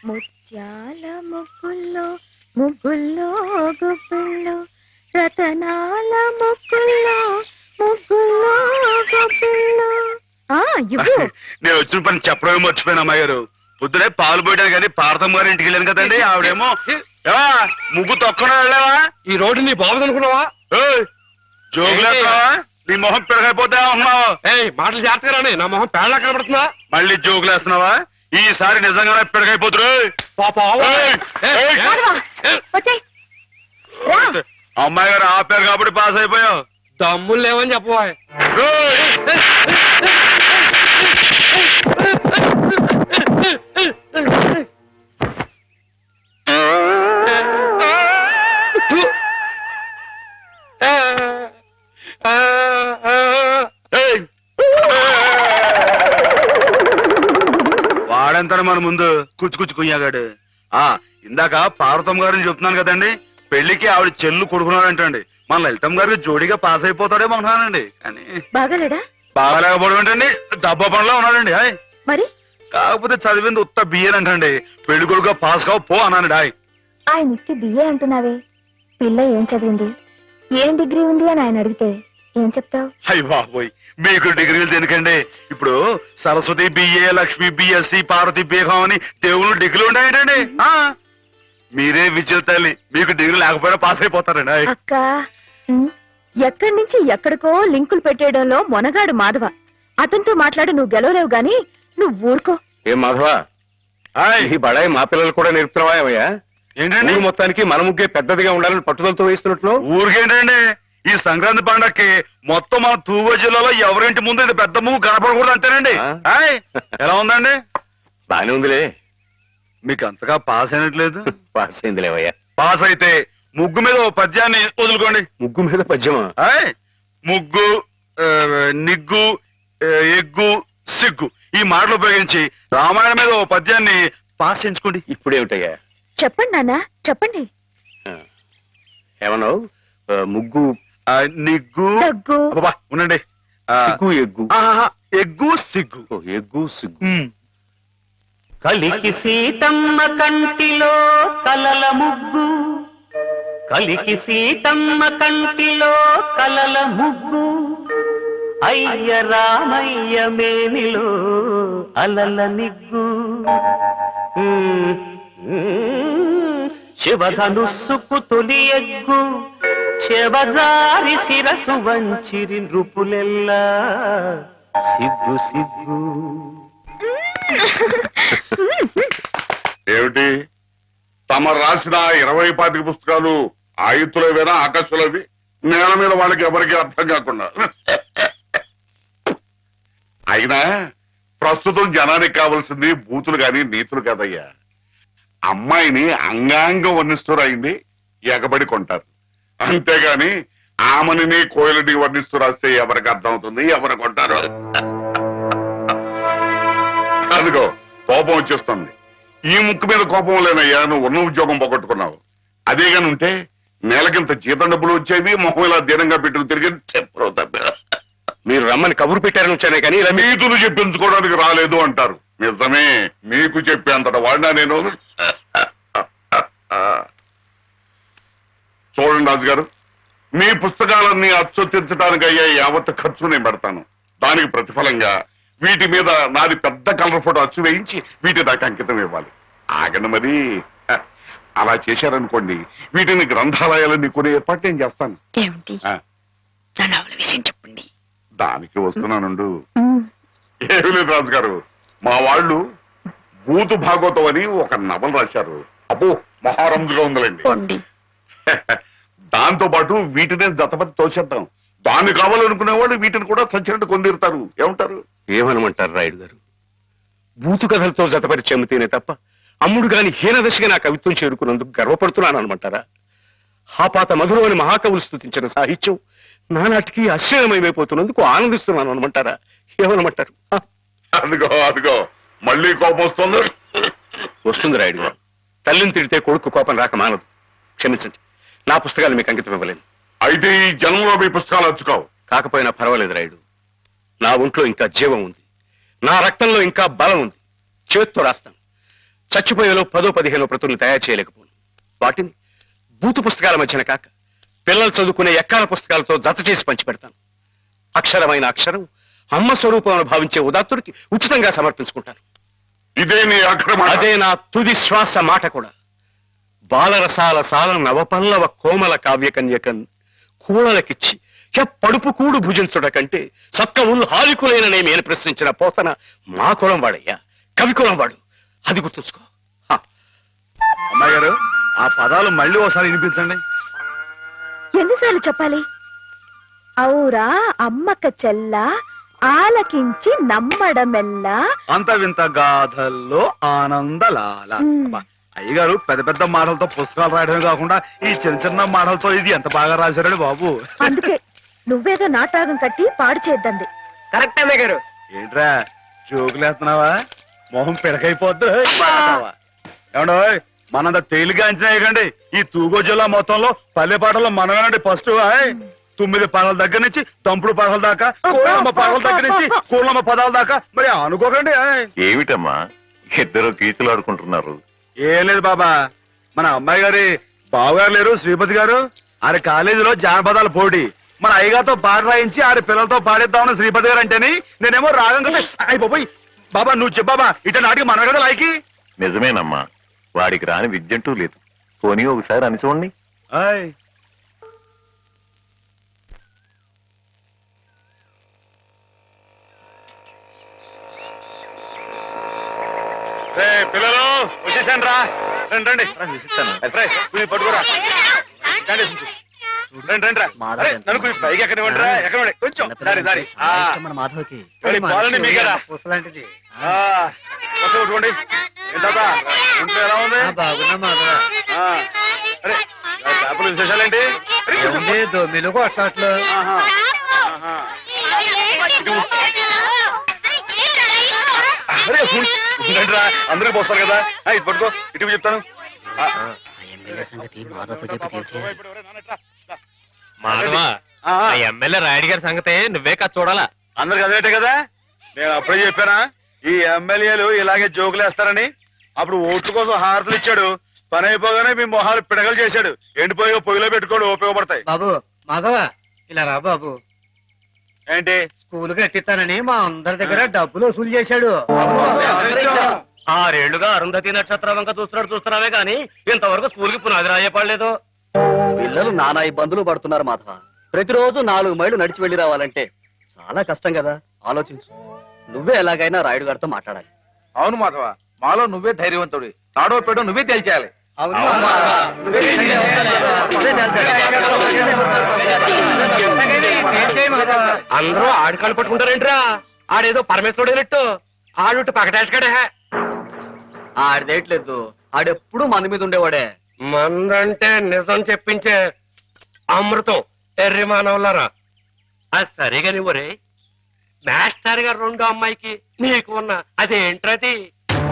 ముత్యాల ముగ్గుల్లో ముగ్గుల్లో గుబ్బిళ్ళు రతనాల ముగ్గుల్లో ముగ్గుల్లో గుబ్బిళ్ళు. నేను వచ్చిన పని చెప్పడమే మర్చిపోయాను అమ్మాయి గారు. పొద్దునే పాలు పోయడానికి కానీ పార్థం గారి ఇంటికి వెళ్ళాను కదండి. ఆవిడేమో ముగ్గు తొక్కడా వెళ్ళావా? ఈ రోడ్డు నీ బాగుంది అనుకున్నావా? జోగులేస్తావా? నీ మొహం పెరగైపోతా ఉన్నావు. మాటలు జాగ్రత్తగా రాని, నా మొహం పేడలా కనబడుతుందా? మళ్ళీ జోగులేస్తున్నావా? ఈసారి నిజంగానే పెరగైపోతురు. అమ్మాయి గారు ఆపారు కాబట్టి పాస్ అయిపోయావు. దమ్ములు లేవని చెప్పవా? వాడంతా మన ముందు కుచ్చి కుయ్యాగాడు. ఇందాక పార్వతం గారిని చెప్తున్నాను కదండి, పెళ్లికి ఆవిడ చెల్లు కొడుకున్నాడంటండి. మన లలితం గారికి జోడిగా పాస్ అయిపోతాడేమో అనుకున్నానండి. కానీ బాగాలేడా? బాగాలేకపోవడం ఏంటండి, డబ్బా పనిలో ఉన్నాడండి. మరి కాకపోతే చదివింది ఉత్త బియ్యం అంటండి. పెళ్లి కొడుకుగా పాస్ కావు పో అన్నానండి. ఆయన ఇచ్చి బిఏ అంటున్నావే, పిల్ల ఏం చదివింది, ఏం డిగ్రీ ఉంది అని ఆయన అడిగితే ఏం చెప్తావు? అయ్య బాబోయ్, మీకు డిగ్రీలు ఎందుకండి? ఇప్పుడు Saraswati BA, Lakshmi BSc, Parvati BCom అని దేవుళ్ళు డిగ్రీలు ఉంటాయండి. మీరే విద్యుత్ తల్లి, మీకు డిగ్రీ లేకపోయినా పాస్ అయిపోతారండి. అక్క, ఎక్కడి నుంచి ఎక్కడికో లింకులు పెట్టేయడంలో మొనగాడు మాధవ. అతనితో మాట్లాడి నువ్వు గెలవలేవు గాని నువ్వు ఊరుకో. ఏం మాధవ, ఈ బడాయి మా పిల్లలు కూడా నేర్పుతున్నావా ఏమయ్యా? ఏంటండి మొత్తానికి మన ముగ్గే పెద్దదిగా ఉండాలని పట్టుదలతో వేస్తున్నట్లు? ఊరికేంటండి, ఈ సంక్రాంతి పండక్కి మొత్తం మన తూగో జిల్లాలో ఎవరింటి ముందు ఇది పెద్ద ముగ్గు కనపడకూడదు అంతేనండి. ఎలా ఉందండి? బానే ఉందిలే. మీకు అంతగా పాస్ అయినట్లేదు. పాస్ అయిందిలేవయ్యా. పాస్ అయితే ముగ్గు మీద ఓ పద్యాన్ని వదులుకోండి. ముగ్గు మీద పద్యమా? ముగ్గు, నిగ్గు, ఎగ్గు, సిగ్గు ఈ మాటలు ఉపయోగించి రామాయణం మీద ఓ పద్యాన్ని పాస్ చేయించుకోండి. ఇప్పుడేమిటయ్యా? చెప్పండి నాన్న, చెప్పండి. ఏమన్నావు? ముగ్గు, నిగ్గు, ఉండండి, సిగ్గు, ఎగ్గు. ఎగ్గు సిగ్గు. ఎగ్గు సిగ్గు. కలికి సీతమ్మ కంటిలో కలల ముగ్గు, కలికి సీతమ్మ కంటిలో కలల ముగ్గు, అయ్య రామయ్య మేనిలో అలల నిగ్గు, శివధనుస్సుకు తొలి ఎగ్గు, శివజారి శిరసు వంచిరి నృపులెల్లా సిగ్గు సిగ్గు. ఏమిటి తమ రాసిన 20-25 పుస్తకాలు ఆయుత్తులవేనా, ఆకాశులవి? నేల మీద వాళ్ళకి ఎవరికి అర్థం కాకుండా. అయినా ప్రస్తుతం జనానికి కావాల్సింది బూతులు గాని నీతులు కాదయ్యా. అమ్మాయిని అంగాంగం వర్ణిస్తూ రాయింది ఎగబడి కొంటారు, అంతేగాని ఆమెని కోయిలని వర్ణిస్తూ రాస్తే ఎవరికి అర్థం అవుతుంది, ఎవరు కొంటారు? అదిగో కోపం వచ్చేస్తుంది. ఈ ముక్కు మీద కోపం లేనయ్యా, నువ్వు ఉన్న ఉద్యోగం పోగొట్టుకున్నావు. అదేగాని ఉంటే నెలకింత జీతం డబ్బులు వచ్చేవి, మొహం ఇలా దీనంగా పెట్టుకు తిరిగి చెప్పరు తప్ప. మీరు రమ్మని కబురు పెట్టారని వచ్చానే కానీ ఇలా నీతులు చెప్పించుకోవడానికి రాలేదు అంటారు. నిజమే, మీకు చెప్పేంతట వాడినా నేను. చూడండి రాజుగారు, మీ పుస్తకాలన్నీ అచ్చొత్తించడానికి అయ్యే యావత్ ఖర్చు నేను పెడతాను. దానికి ప్రతిఫలంగా వీటి మీద నాది పెద్ద కలర్ ఫోటో అచ్చు వేయించి వీటి దాకా అంకితం ఇవ్వాలి. ఆగండి మరి. అలా చేశారనుకోండి, వీటిని గ్రంథాలయాలన్నీ కొనే ఏర్పాటు నేను చేస్తాను. చెప్పండి. దానికి వస్తున్నానుండు. ఏమి లేదు రాజుగారు, మా వాళ్ళు భూతు భాగవతం అని ఒక నవల రాశారు. అబ్బో మహారంజుగా ఉందండి. దాంతో పాటు వీటినే జతపతి తోసేద్దాం. దాన్ని కావాలనుకునే వాళ్ళు వీటిని కూడా సచ్చినట్టు కొందిరుతారు. ఏమంటారు? ఏమనమంటారు రాయుడు గారు? బూతు కథలతో జతపరి చెమ్మితేనే తప్ప అమ్ముడు గాని హీనదశగా నా కవిత్వం చేరుకున్నందుకు గర్వపడుతున్నాను అనమంటారా? హాపాత మధురం అని మహాకవులు స్తుతించిన సాహిత్యం నానాటికి అశ్చర్యమైపోతున్నందుకు ఆనందిస్తున్నాను అనమంటారా? ఏమనమంటారు? అదిగో అదిగో మళ్ళీ కోపం వస్తుంది. వస్తుంది రాయుడు గారు. తల్లిని తిడితే కొడుకు కోపం రాక మానదు. క్షమించండి, నా పుస్తకాలు మీకు అంకితం ఇవ్వలేను. అయితే ఈ జన్మలో మీ పుస్తకాలు వచ్చుకోవు. కాకపోయినా పర్వాలేదు రాయుడు. నా ఒంట్లో ఇంకా జీవం ఉంది, నా రక్తంలో ఇంకా బలం ఉంది. చేత్తో రాస్తాను. చచ్చిపోయేలో 10-15 ప్రతుల్ని తయారు చేయలేకపోను. వాటిని బూతు పుస్తకాల మధ్యన కాక పిల్లలు చదువుకునే ఎక్కాల పుస్తకాలతో జత చేసి పంచిపెడతాను. అక్షరమైన అక్షరం అమ్మ స్వరూపం భావించే ఉదాత్తుడికి ఉచితంగా సమర్పించుకుంటాను. ఇదే నీ అక్రమ. అదే నా తుది శ్వాస మాట కూడా. బాలరసాల సాల నవపల్లవ కోమల కావ్యకన్యకన్ కూడలకిచ్చి పడుపు కూడు భుజించుట కంటే సత్కవులు హాలికులైననే నేను ప్రశ్నించిన పోతన మా కులం వాడయ్యా, కవి కులం వాడు. అది గుర్తుంచుకో. అమ్మాయి గారు, ఆ పదాలు మళ్ళీ ఒకసారి వినిపించండి. ఎన్నిసార్లు చెప్పాలి? ఔరా అమ్మక చెల్ల ఆలకించి నమ్మడమెల్లా. అంత వింత గాథల్లో ఆనందలాల. అబ్బా, అయ్యగారు పెద్ద పెద్ద మాటలతో పుస్తకాలు రాయడమే కాకుండా ఈ చిన్న చిన్న మాటలతో ఇది ఎంత బాగా రాశారండి బాబు. అందుకే నువ్వేదో నాటకం కట్టి పాడు చేద్దంది. కరెక్ట్ అమ్మాయి గారు. ఏంట్రా జోకులేస్తున్నావా? మొహం పిడకైపోద్దు. ఏమండో మనంత తేలిగా అంచనా వేయకండి. ఈ తూగో జిల్లా మొత్తంలో పల్లె పాటల్లో మనమేనండి ఫస్ట్. 9 పదాల దగ్గర నుంచి తంపుడు పదాల దాకా, కోళ్ళమ్మ పదాల దగ్గర నుంచి కోళ్ళమ్మ పదాల దాకా. మరి అనుకోకండి. ఏమిటమ్మా ఇద్దరు కీచులాడుకుంటున్నారు? ఏం లేదు బాబా, మన అమ్మాయి గారి బావగారు లేరు శ్రీపతి గారు, ఆరి కాలేజీలో జానపదాల పోటీ. మన అయ్యగారితో పాట రాయించి ఆరి పిల్లలతో పాడేద్దామని శ్రీపతి గారు అంటేని నేనేమో రాగం కదా అయిపోయి. బాబా నువ్వు చెప్పాబా, ఇట నాటికి మన కదా లాయకి. నిజమేనమ్మా, వాడికి రాని విద్యంటూ లేదు. పోనీ ఒకసారి అని చూడండి. పిల్లలు వచ్చేసాను రా. రండి రండి పట్టుకోరా. రండి రండి రా. నన్ను కొంచెం పైకి ఎక్కడ ఇవ్వండిరా. ఎక్కడ కొంచెం దారి దారి మీ కదా కొట్టుకోండి. ఏంటా ఇంట్లో ఎలా ఉంది? అరే చేపలు విశేషాలేంటి? దొమ్మిలు కొట్టట్లు. అరే ఉండండి రా, అందరికి పోస్తారు కదా. ఇది పట్టుకో, ఇటు చెప్తాను. మాధవా, ఎమ్మెల్యే రాయుడు గారి సంగతే నువ్వే కాదు చూడాలా. అందరికి అదేటే కదా. నేను అప్పుడే చెప్పానా ఈ ఎమ్మెల్యేలు ఇలాగే జోకులేస్తారని. అప్పుడు ఓట్ల కోసం హారతులు ఇచ్చాడు, పని అయిపోగానే మీ మొహాలు పిడగలు చేశాడు. ఎండిపోయి పొయ్యిలో పెట్టుకోడు, ఉపయోగపడతాయి. బాబు మాధవా, ఇలా రా బాబు. ఏంటి? స్కూల్ కట్టిస్తానని మా అందరి దగ్గర డబ్బులు వసూలు చేశాడు. 6 ఏళ్లుగా అరుంధతి నక్షత్రం వంక చూస్తున్నావే గాని ఇంతవరకు స్కూల్ కి పునాది రాయపడలేదు. పిల్లలు నానా ఇబ్బందులు పడుతున్నారు మాధవ. ప్రతిరోజు 4 మైళ్ళు నడిచి వెళ్లి రావాలంటే చాలా కష్టం కదా. ఆలోచించు. నువ్వే ఎలాగైనా రాయుడు గారితో మాట్లాడాలి. అవును మాధవ, మాలో నువ్వే ధైర్యవంతుడి. తాడో పేడో నువ్వే తేల్చేయాలి. అందరూ ఆడికాలు పట్టుకుంటారేంట్రా? ఆడేదో పరమేశ్వరుడేనట్టు ఆడుంటే పకటేసుకాడే. ఆడిదేయట్లేదు, ఆడెప్పుడు మన మీద ఉండేవాడే. మందంటే నిజం చెప్పించే అమృతం ఎర్రి మానవులారా. అది సరిగా నువ్వురే మాస్టర్ గారు 2 అమ్మాయికి నీకు ఉన్న అదేంట్రది?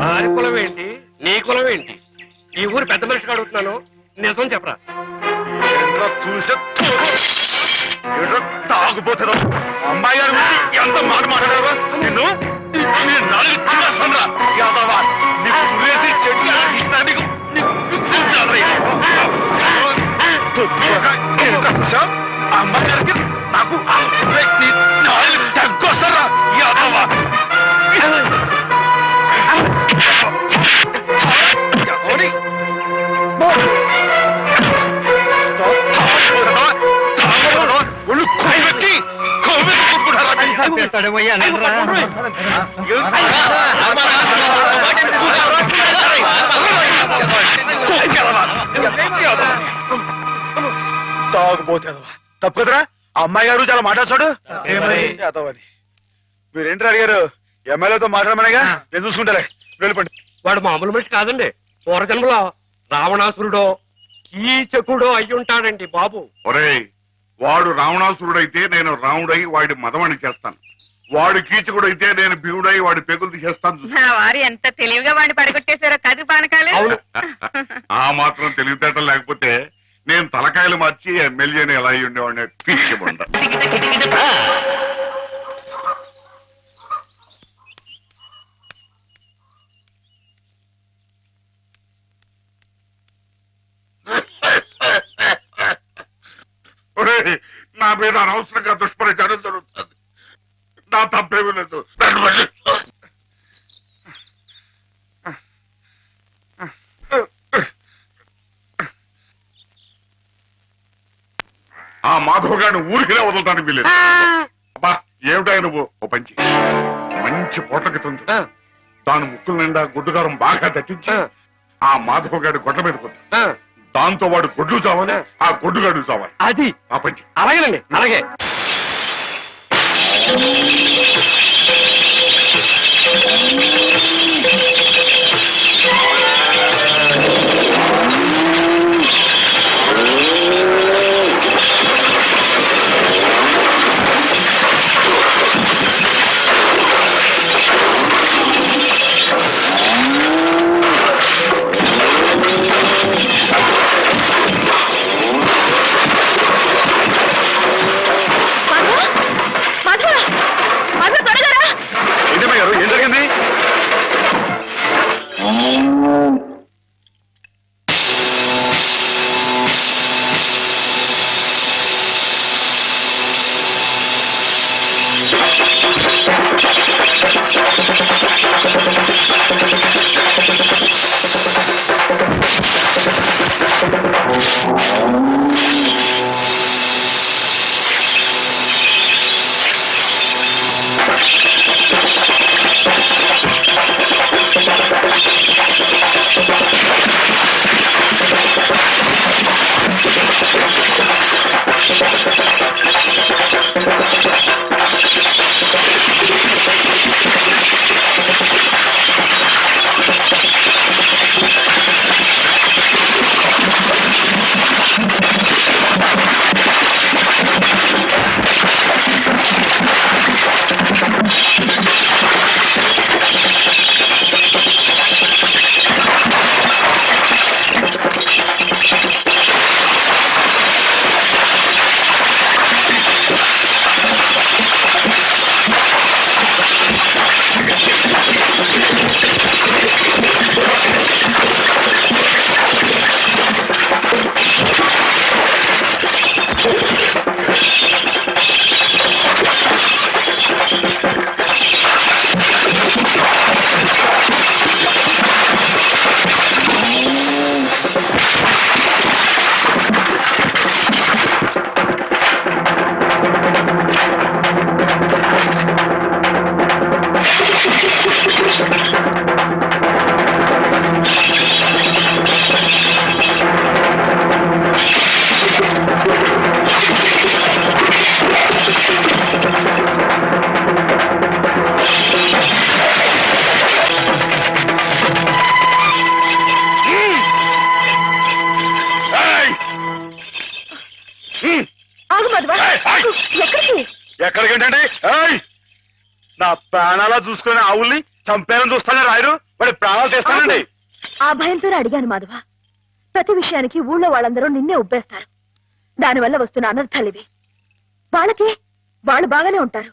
వారి కులం ఏంటి, నీ కులం ఏంటి? ఈ ఊరు పెద్ద మనిషిగా అడుగుతున్నాను, నిజం చెప్పరా. తాగుపోతారు అమ్మాయి గారు ఎంత మాట మాట్లాడారు. నిన్ను చెట్లు అమ్మాయి గారికి నాకు తగ్గొస్తారా? తాగుపోతాడు తప్పు కదరా. అమ్మాయి గారు చాలా మాట్లాడతాడు. మీరేంటి అడిగారు? ఎమ్మెల్యేతో మాట్లాడమనేగా, నేను చూసుకుంటారే. వెళ్ళిపోండి. వాడు మామూలు మనిషి కాదండి. పూర్వజన్మలో రావణాసురుడో కీచకుడో అయ్యుంటాడండి బాబు. ఒరేయ్, వాడు రావణాసురుడైతే నేను రాముడై వాడి మదమని చేస్తాను. వాడు కీచకుడైతే నేను భీముడై వాడి పెగులు తీసేస్తాను. వారు ఎంత తెలివిగా వాడిని పడగొట్టేశారో కదు పానకాలు. ఆ మాత్రం తెలివితేటలు లేకపోతే నేను తలకాయలు మార్చి ఎమ్మెల్యేని ఎలా అయ్యి ఉండేవాడిని. పిచ్చిబండ. మీద అనవసరంగా దుష్ప్రచారం జరుగుతుంది. నా తప్పేమీ లేదు. నన్ను మన్నించు. ఆ మాధవ్ గారిని ఊరికినే వదలటానికి వీలేదు. అబ్బా ఏమిటా నువ్వు ఓ పంచి మంచి పోట్లకితుంది. దాని ముక్కుల నిండా గుడ్డుగారం బాగా దట్టించి ఆ మాధవ్ గారి గొడ్ల మీద కొద్ది. దాంతో వాడు గొడ్లు చావాలి, ఆ గొడ్డుగాడు చావాలి. అది ఆ పంచి అలాగేనండి, అలాగే. మాధవ మాధవ త్వరగా రా. ఏంటమ్మా గారు ఏం జరిగింది? ఆగు మాధవ. ఆగు. ఎక్కడికి? ఎక్కడికేంటండి? నా ప్రాణాలా చూసుకునే ఆవుల్ని చంపేయాలని చూస్తానే రాయరు, వాడి ప్రాణాలు తీస్తానండి. ఆ భయంతోనే అడిగాను మాధవ. ప్రతి విషయానికి ఊళ్ళో వాళ్ళందరూ నిన్నే ఉబ్బేస్తారు. దానివల్ల వస్తున్న అనర్థాలివి. వాళ్ళకి వాళ్ళు బాగానే ఉంటారు.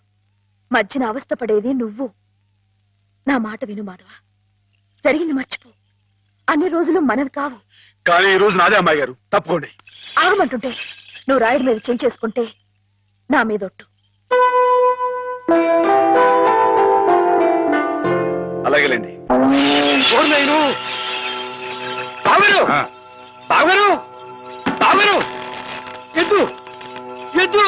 మధ్యన అవస్థపడేది నువ్వు. నా మాట విను మాధవ. జరిగింది మర్చిపో. అన్ని రోజులు మనవి కావు. కానీ ఈ రోజు నాదే అమ్మాయి గారు, తప్పుకోండి. ఆగమంటుంటే నువ్వు రాయుడి మీద చేయి చేసుకుంటే నా మీద ఒట్టు. అలాగేలేండి. బావగారు, బావగారు, బావగారు, ఎద్దు ఎద్దు.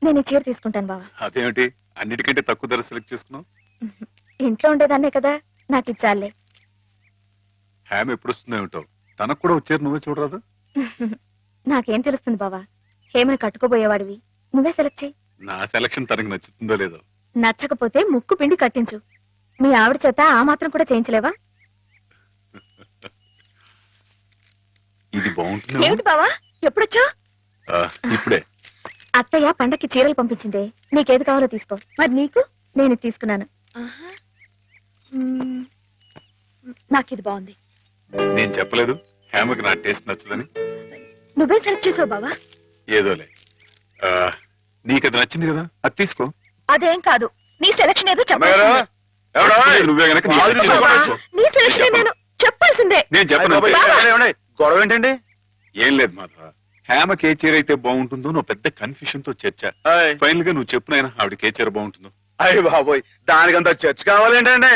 నేను ఈ చీర తీసుకుంటాను బావా. అదేమిటి అన్నిటికంటే తక్కువ ధర సెలెక్ట్ చేసుకున్నావు? ఇంట్లో ఉండేదాన్నే కదా, నాకు ఇచ్చాలే. హ్యామ్ ఎప్పుడు వస్తుందో ఏమిటో తనకు కూడా వచ్చారు, నువ్వే చూడరాదు. నాకేం తెలుస్తుంది బావా? హేమను కట్టుకోబోయేవాడివి, నువ్వే సెలెక్ట్ చేయి. నా సెలక్షన్ తనకి నచ్చుతుందో లేదో. నచ్చకపోతే ముక్కు పిండి కట్టించు. మీ ఆవిడ చేత ఆ మాత్రం కూడా చేయించలేవా? ఇది బాగుంటుంది. ఏమిటి బావా, ఎప్పుడొచ్చా? ఇప్పుడే. అత్తయ్య పండక్కి చీరలు పంపించిందే, నీకేది కావాలో తీసుకో. మరి నీకు? నేను ఇది తీసుకున్నాను. నాకు ఇది బాగుంది. నేను చెప్పలేదు హేమకి నా టేస్ట్ నచ్చదని. నువ్వే సెలెక్ట్ చేసావు బావా. ఏదోలే, నీకు అది నచ్చింది కదా, అది తీసుకో. అదేం కాదు, నీ సెలక్షన్ ఏదో అమ్మాయి గారు, చెప్పాల్సిందే. ఎవడో? నువ్వే గనక నీ వాళ్ళు నచ్చింది బావా, తీసుకో. నీ సెలక్షన్ నేను చెప్పాల్సిందే. నేను చెప్పను. ఏమండి, గొడవ ఏంటండి? ఏం లేదు మాధవ, హేమకి ఏ చీర అయితే బాగుంటుందో నువ్వు పెద్ద కన్ఫ్యూషన్ తో చర్చ. ఫైనల్ గా నువ్వు చెప్పు నాయనా, ఆవిడకి ఏ చీర బాగుంటుందో. అయ్యి బాబోయ్, దానికంత చర్చ కావాలేంటండి?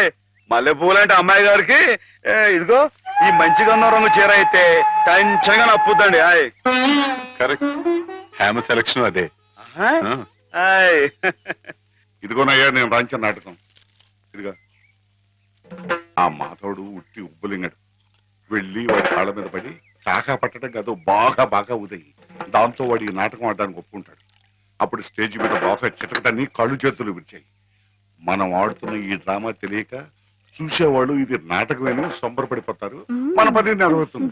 మల్లెపూలు అంటే అమ్మాయి గారికి ఇదిగో ఈ మంచి గంధం రంగు చీర అయితే టెన్షన్ గా నప్పుద్దండి. ఆయ్ కరెక్ట్, హేమ సెలక్షన్ అదే. ఆహా. ఆ. ఆయ్. ఇదిగోనయ్యా నేను రాంచిన నాటకం. ఇదిగా ఆ మాధవుడు ఉట్టి ఉబ్బులింగడు. వెళ్ళి వాడి కాళ్ళ మీద పడి కాకా పట్టడం కాదు, బాగా బాగా ఉదయి. దాంతో వాడి ఈ నాటకం ఆడడానికి ఒప్పుకుంటాడు. అప్పుడు స్టేజ్ మీద బాగా చిటకటాన్ని కళ్ళు చేతులు విరిచాయి. మనం ఆడుతున్న ఈ డ్రామా తెలియక చూసేవాళ్ళు ఇది నాటకమేనో సంబరపడిపోతారు. మన పని నెరవేరుతుంది.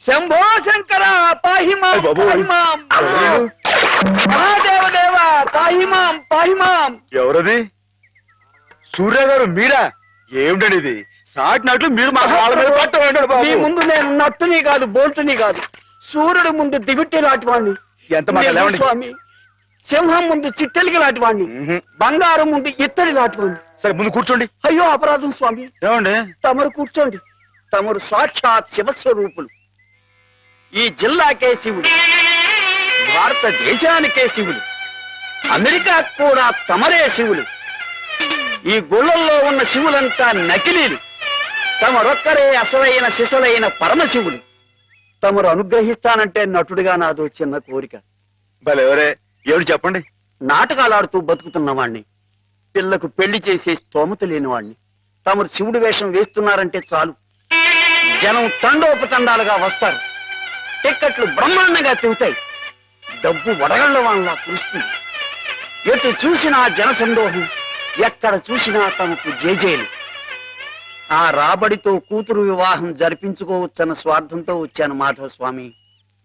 శంభో శంకర పాహిమాం అయ్ బాబోయ్. పాహిమాం మహాదేవదేవ పాహిమాం పాహిమాం. ఎవరది? సూర్య గారు మీరా? ఏమిటండి ఇది? సాటినట్లు మీరు మా కాళ్ళ మీద పట్టండి బాబు. మీ ముందు నేను నట్టుని కాదు, బోల్టుని కాదు, సూర్యుడు ముందు దివిట్టి లాంటి వాడిని. ఎంత మాట లేవండి. స్వామి, సింహం ముందు చిట్టెలికి లాంటి వాడిని, బంగారం ముందు ఇత్తడి లాంటి వాడిని. సరే ముందు కూర్చోండి. అయ్యో అపరాధం స్వామి. ఏమండి? తమరు కూర్చోండి. తమరు సాక్షాత్ శివస్వరూపులు. ఈ జిల్లాకే శివుడు, భారతదేశానికే శివులు, అమెరికా కూడా తమరే శివులు. ఈ గుళ్ళల్లో ఉన్న శివులంతా నకిలీలు. తమరొక్కరే అసలైన శిశులైన పరమశివులు. తమరు అనుగ్రహిస్తానంటే నటుడిగా నాదో చిన్న కోరిక. భలే ఎవరే, ఏమిటి చెప్పండి. నాటకాలాడుతూ బతుకుతున్నవాణ్ణి, పిల్లకు పెళ్లి చేసే స్తోమత లేనివాణ్ణి. తమరు శివుడి వేషం వేస్తున్నారంటే చాలు, జనం తండోపతండాలుగా వస్తారు. టిక్కెట్లు బ్రహ్మాండంగా తిరుగుతాయి. డబ్బు వడగళ్ల వాళ్ళ కురుస్తుంది. ఎటు చూసినా జనసందోహం, ఎక్కడ చూసినా తమకు జేజేలు. ఆ రాబడితో కూతురు వివాహం జరిపించుకోవచ్చన్న స్వార్థంతో వచ్చాను మాధవ స్వామి.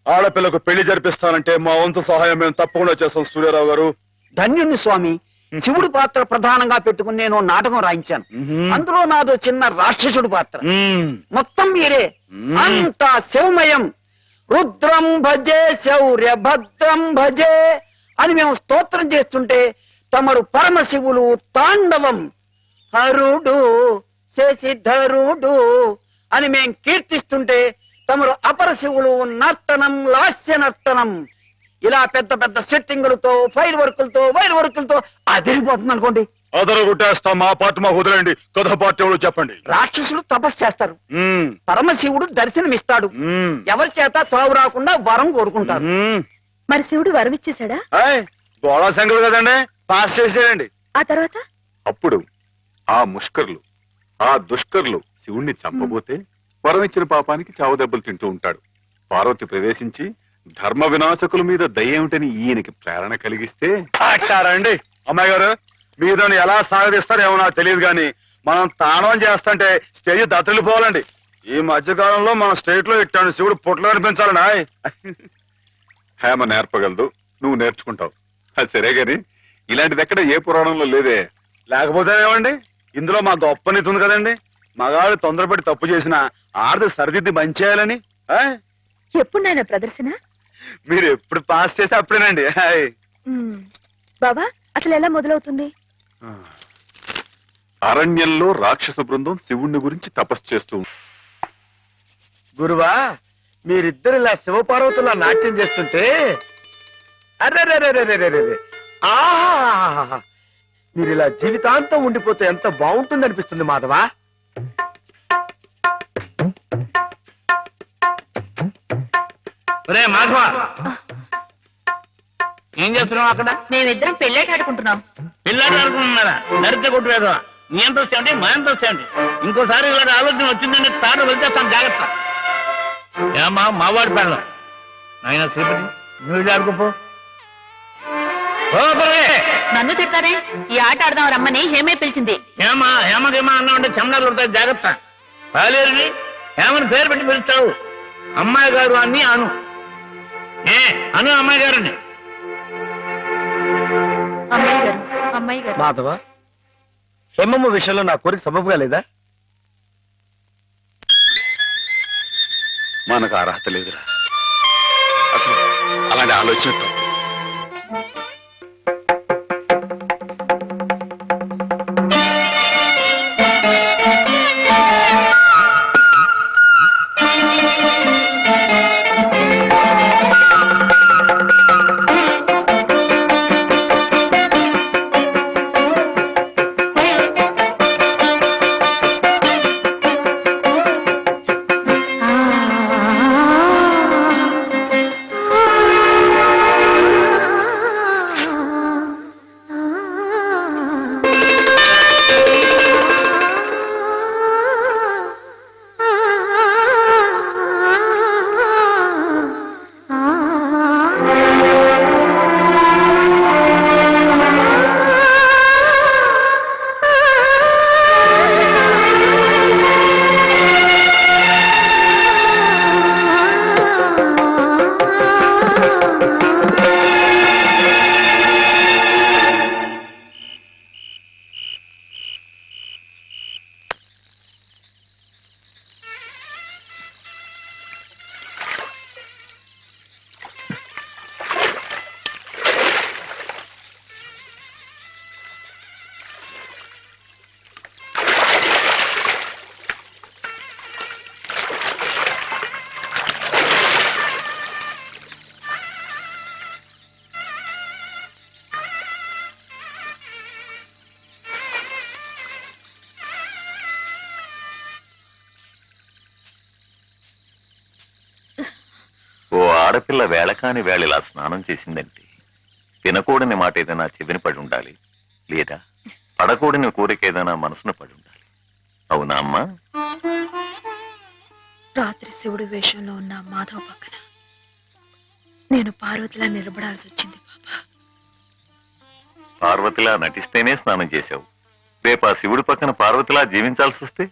ఆడపిల్లకు పెళ్లి జరిపిస్తానంటే మా వంతు సహాయం మేము తప్పకుండా చేస్తాం సూర్యారావు గారు. ధన్యుణ్ణి స్వామి. శివుడి పాత్ర ప్రధానంగా పెట్టుకుని నేను నాటకం రాయించాను. అందులో నాదో చిన్న రాక్షసుడి పాత్ర. మొత్తం మీరే, అంతా శివమయం. రుద్రం భజే శౌర్య భద్రం భజే అని మేము స్తోత్రం చేస్తుంటే తమరు పరమశివులు తాండవం. హరుడు శశిధరుడు అని మేం కీర్తిస్తుంటే తమరు అపరశివులు నర్తనం లాస్య నర్తనం. ఇలా పెద్ద పెద్ద సెట్టింగులతో ఫైర్ వర్కులతో వైర్ వర్కులతో అదిరిపోతుంది అనుకోండి. అదర కొట్టేస్తాం, మా పార్టీ మాకు వదిలేండి. కథ పార్టీ ఎవరో చెప్పండి. రాక్షసులు తపస్సు చేస్తారు, మ్మ్. పరమశివుడు దర్శనమిస్తాడు. మ్మ్. ఎవరి చేత చావు రాకుండా వరం కోరుకుంటారు. మ్మ్. మరి శివుడు వరం ఇచ్చేశాడా? ఆయ్, గోళా శంకరు కదండి, పాస్ చేసేయండి. ఆ తర్వాత అప్పుడు ఆ ముష్కర్లు, ఆ దుష్కర్లు శివుణ్ణి చంపబోతే వరం ఇచ్చిన పాపానికి చావు దెబ్బలు తింటూ ఉంటాడు. పార్వతి ప్రవేశించి ధర్మ వినాశకుల మీద దయ్యేమిటని ఈయనకి ప్రేరణ కలిగిస్తే అట్టారండి. అమ్మాయి గారు, మీరు దాన్ని ఎలా సాగదీస్తారో ఏమో నాకు తెలియదు కానీ మనం తాండవం చేస్తుంటే స్టేజ్ దత్తలిపోవాలండి. ఈ మధ్యకాలంలో మన స్టేట్ లో ఇట్టాను శివుడు పుట్లు కనిపించాలండి. ఆయ్. హేమ నేర్పగలదు, నువ్వు నేర్చుకుంటావు. అది సరే గాని ఇలాంటిది ఎక్కడ ఏ పురాణంలో లేదే. లేకపోతే ఏమండి, ఇందులో మా గొప్ప నీతి ఉంది కదండి. మగాడు తొందరపడి తప్పు చేసిన ఆడది సరిదిద్ది మంచి చేయాలని. ఆయ్. ఎప్పుడు నాయన ప్రదర్శన? మీరు ఎప్పుడు పాస్ చేస్తే అప్పుడేనండి. ఆయ్. బాబా, అసలు ఎలా మొదలవుతుంది? అరణ్యంలో రాక్షస బృందం శివుణ్ణి గురించి తపస్సు చేస్తూ ఉంది. గురువా, మీరిద్దరు ఇలా శివపార్వతులా నాట్యం చేస్తుంటే అర్రే ఆహా, మీరు ఇలా జీవితాంతం ఉండిపోతే ఎంత బాగుంటుంది అనిపిస్తుంది మాధవా. మాధవ, ఏం చేస్తున్నావు అక్కడ? మేమిద్దరం పెళ్ళేట ఆడుకుంటున్నాం. పిల్లలు అనుకుంటున్నారా? నరితే కొట్టువేదా? నీ ఎంత వచ్చేయండి, మా ఎంత వచ్చేయండి? ఇంకోసారి ఇలాంటి ఆలోచన వచ్చిందని తాట వెళ్తేస్తాను జాగ్రత్త. ఏమా మావాడి పెళ్ళం ఆయన శ్రీపతి నువ్వు ఆడుకోపో. నన్ను తిడతారే? ఈ ఆట ఆడదాం రమ్మని హేమే పిలిచింది. ఏమా హేమకేమా అన్నా ఉంటే చెమడాలు కొడతాయి జాగ్రత్త. పాలేరుని హేమని పేరు పెట్టి పిలుస్తావు. అమ్మాయి గారు అని అను. అను అమ్మాయి గారని. అమ్మాయి గారు మాధవ, హేమమ్మ విషయంలో నా కోరిక సబబుగా లేదా? మనకు అర్హత లేదురా. అసలు అలాంటి ఆలోచన తప్పు. ఓ ఆడపిల్ల వేళకాని వేళ ఇలా స్నానం చేసిందంటే తినకూడని మాట ఏదైనా చెవిని పడి ఉండాలి, లేదా పడకూడని కోరిక ఏదైనా మనసును పడి ఉండాలి. అవునా అమ్మా? రాత్రి శివుడి వేషంలో ఉన్న మాధవ పక్కన నేను పార్వతిలా నిలబడాల్సి వచ్చింది బాబా. పార్వతిలా నటిస్తేనే స్నానం చేశావు. రేపు ఆ శివుడి పక్కన పార్వతిలా జీవించాల్సి వస్తే